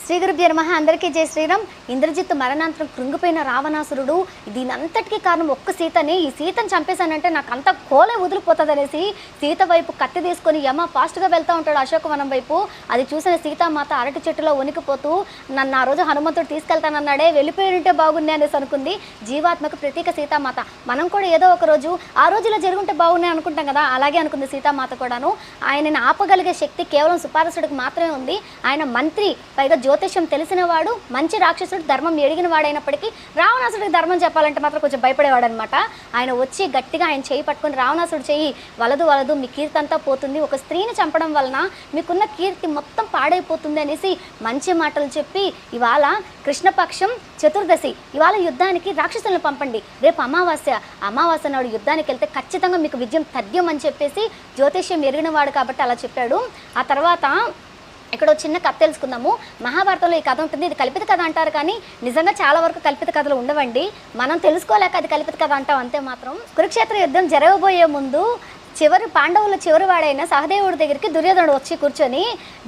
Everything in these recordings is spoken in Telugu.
శ్రీ గురుభ్యో నమః. అందరికీ జై శ్రీరామ్. ఇంద్రజిత్తు మరణాంతరం కృంగిపోయిన రావణాసురుడు దీనంతటికీ కారణం ఒక్క సీతని. ఈ సీతను చంపేశానంటే నాకు అంత కోలే వదిలిపోతుంది అనేసి సీత వైపు కత్తి తీసుకొని యమ ఫాస్ట్గా వెళ్తూ ఉంటాడు అశోకవనం వైపు. అది చూసిన సీతామాత అరటి చెట్టులో వణికిపోతూ నన్ను ఆ రోజు హనుమంతుడు తీసుకెళ్తానన్నాడే, వెళ్ళిపోయింటే బాగుంది అనేసి అనుకుంది. జీవాత్మకు ప్రతీక సీతామాత. మనం కూడా ఏదో ఒక రోజు ఆ రోజులో జరుగుంటే బాగున్నాయి అనుకుంటాం కదా, అలాగే అనుకుంది సీతామాత కూడాను. ఆయనని ఆపగలిగే శక్తి కేవలం సుపారసుడికి మాత్రమే ఉంది. ఆయన మంత్రి, పైగా జ్యోతిష్యం తెలిసినవాడు, మంచి రాక్షసుడు, ధర్మం ఎడిగిన వాడైనప్పటికీ రావణాసుడికి ధర్మం చెప్పాలంటే మాత్రం కొంచెం భయపడేవాడు అనమాట. ఆయన వచ్చి గట్టిగా ఆయన చేయి పట్టుకొని, రావణాసుడు చెయ్యి వలదు వలదు, మీ కీర్తి అంతా పోతుంది, ఒక స్త్రీని చంపడం వలన మీకున్న కీర్తి మొత్తం పాడైపోతుంది అనేసి మంచి మాటలు చెప్పి, ఇవాళ కృష్ణపక్షం చతుర్దశి, ఇవాళ యుద్ధానికి రాక్షసులను పంపండి, రేపు అమావాస్య నాడు యుద్ధానికి వెళ్తే ఖచ్చితంగా మీకు విజయం తథ్యం అని చెప్పేసి జ్యోతిష్యం ఎరిగినవాడు కాబట్టి అలా చెప్పాడు. ఆ తర్వాత ఇక్కడ చిన్న కథ తెలుసుకుందాము. మహాభారతంలో ఈ కథ ఉంటుంది. ఇది కల్పిత కథ అంటారు, కానీ నిజంగా చాలా వరకు కల్పిత కథలు ఉండవండి. మనం తెలుసుకోలేక అది కల్పిత కథ అంటాం అంతే. మాత్రం కురుక్షేత్ర యుద్ధం జరగబోయే ముందు పాండవుల చివరి వాడైన సహదేవుడి దగ్గరికి దుర్యోధనుడు వచ్చి కూర్చొని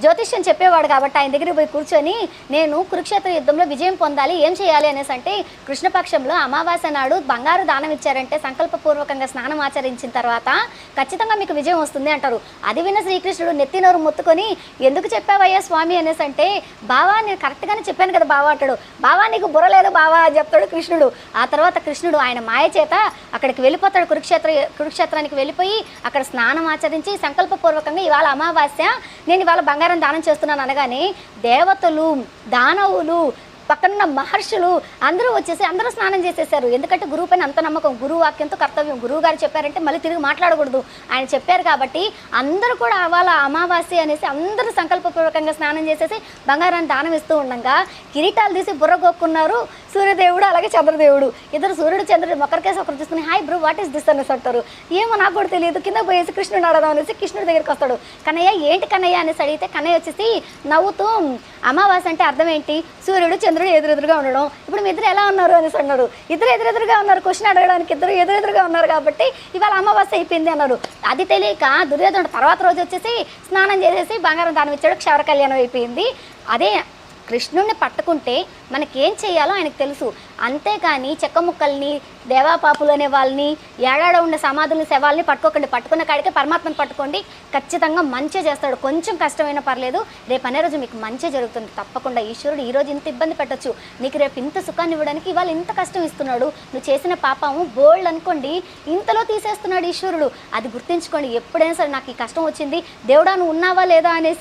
జ్యోతిష్యం చెప్పేవాడు కాబట్టి ఆయన దగ్గరికి పోయి కూర్చొని, నేను కురుక్షేత్ర యుద్ధంలో విజయం పొందాలి, ఏం చేయాలి అనేసి అంటే, కృష్ణపక్షంలో అమావాస్య నాడు బంగారు దానం ఇచ్చారంటే సంకల్పపూర్వకంగా స్నానం ఆచరించిన తర్వాత ఖచ్చితంగా మీకు విజయం వస్తుంది అంటారు. అది విన్న శ్రీకృష్ణుడు నెత్తినోరు మొత్తుకొని, ఎందుకు చెప్పావయ్యా స్వామి అనేసి అంటే, బావా నేను కరెక్ట్గానే చెప్పాను కదా బావా అంటాడు. బావా నీకు బుర్ర లేదు బావా అని చెప్తాడు కృష్ణుడు. ఆ తర్వాత కృష్ణుడు ఆయన మాయ చేత అక్కడికి వెళ్ళిపోతాడు. కురుక్షేత్రానికి వెళ్ళిపోయి అక్కడ స్నానం ఆచరించి సంకల్పపూర్వకంగా ఇవాళ అమావాస్య, నేను ఇవాళ బంగారం దానం చేస్తున్నాను అనగానే దేవతలు, దానవులు, పక్కనున్న మహర్షులు అందరూ వచ్చేసి అందరూ స్నానం చేసేసారు. ఎందుకంటే గురువు పైన అంత నమ్మకం, గురువు వాక్యంతో కర్తవ్యం. గురువు గారు చెప్పారంటే మళ్ళీ తిరిగి మాట్లాడకూడదు, ఆయన చెప్పారు కాబట్టి అందరూ కూడా ఇవాళ అమావాస్య అనేసి అందరూ సంకల్పపూర్వకంగా స్నానం చేసేసి బంగారాన్ని దానం ఇస్తూ ఉండగా కిరీటాలు తీసి బుర్ర గోక్కున్నారు సూర్యదేవుడు అలాగే చంద్రదేవుడు. ఇద్దరు సూర్యుడు చంద్రుడు ఒకరికేసి ఒకరు చూసుకుని, hi bro what is this అనేసి అంటారు. ఏమో నాకు కూడా తెలియదు, కింద పోయేసి కృష్ణుడు అడదాం అనేసి కృష్ణుడి దగ్గరికి వస్తాడు. కన్నయ్య ఏంటి కన్నయ్య అనేసి అడిగితే కన్నయ్య వచ్చేసి నవ్వుతూ, అమావాస్య అంటే అర్థం ఏంటి, సూర్యుడు చంద్రుడు ఎదురెదురుగా ఉండడం. ఇప్పుడు మీ ఇద్దరు ఎలా ఉన్నారు అనేసి అన్నాడు. ఇద్దరు ఎదురెదురుగా ఉన్నారు, క్వశ్చన్ అడగడానికి ఇద్దరు ఎదురెదురుగా ఉన్నారు కాబట్టి ఇవాళ అమావాస్య అయిపోయింది అన్నాడు. అది తెలియక దుర్యోధనుడు తర్వాత రోజు వచ్చేసి స్నానం చేసేసి బంగారం దానం ఇచ్చాడు, క్షవర కళ్యాణం అయిపోయింది. అదే కృష్ణుడిని పట్టుకుంటే మనకేం చేయాలో ఆయనకు తెలుసు. అంతేకాని చెక్క ముక్కల్ని, దేవాపాపులు అనే వాళ్ళని, ఏడాడ ఉండే సమాధుల్ని, శవాల్ని పట్టుకోకండి. పట్టుకున్న కాడికే పరమాత్మను పట్టుకోండి, ఖచ్చితంగా మంచి చేస్తాడు. కొంచెం కష్టమైనా పర్లేదు, రేపు అనే రోజు మీకు మంచి జరుగుతుంది తప్పకుండా. ఈశ్వరుడు ఈరోజు ఇంత ఇబ్బంది పెట్టచ్చు, నీకు రేపు ఇంత సుఖాన్ని ఇవ్వడానికి ఇవాళ ఇంత కష్టం ఇస్తున్నాడు. నువ్వు చేసిన పాపము బోల్డ్ అనుకోండి, ఇంతలో తీసేస్తున్నాడు ఈశ్వరుడు. అది గుర్తించుకోండి. ఎప్పుడైనా సరే నాకు ఈ కష్టం వచ్చింది, దేవుడా నువ్వు ఉన్నావా లేదా అనేసి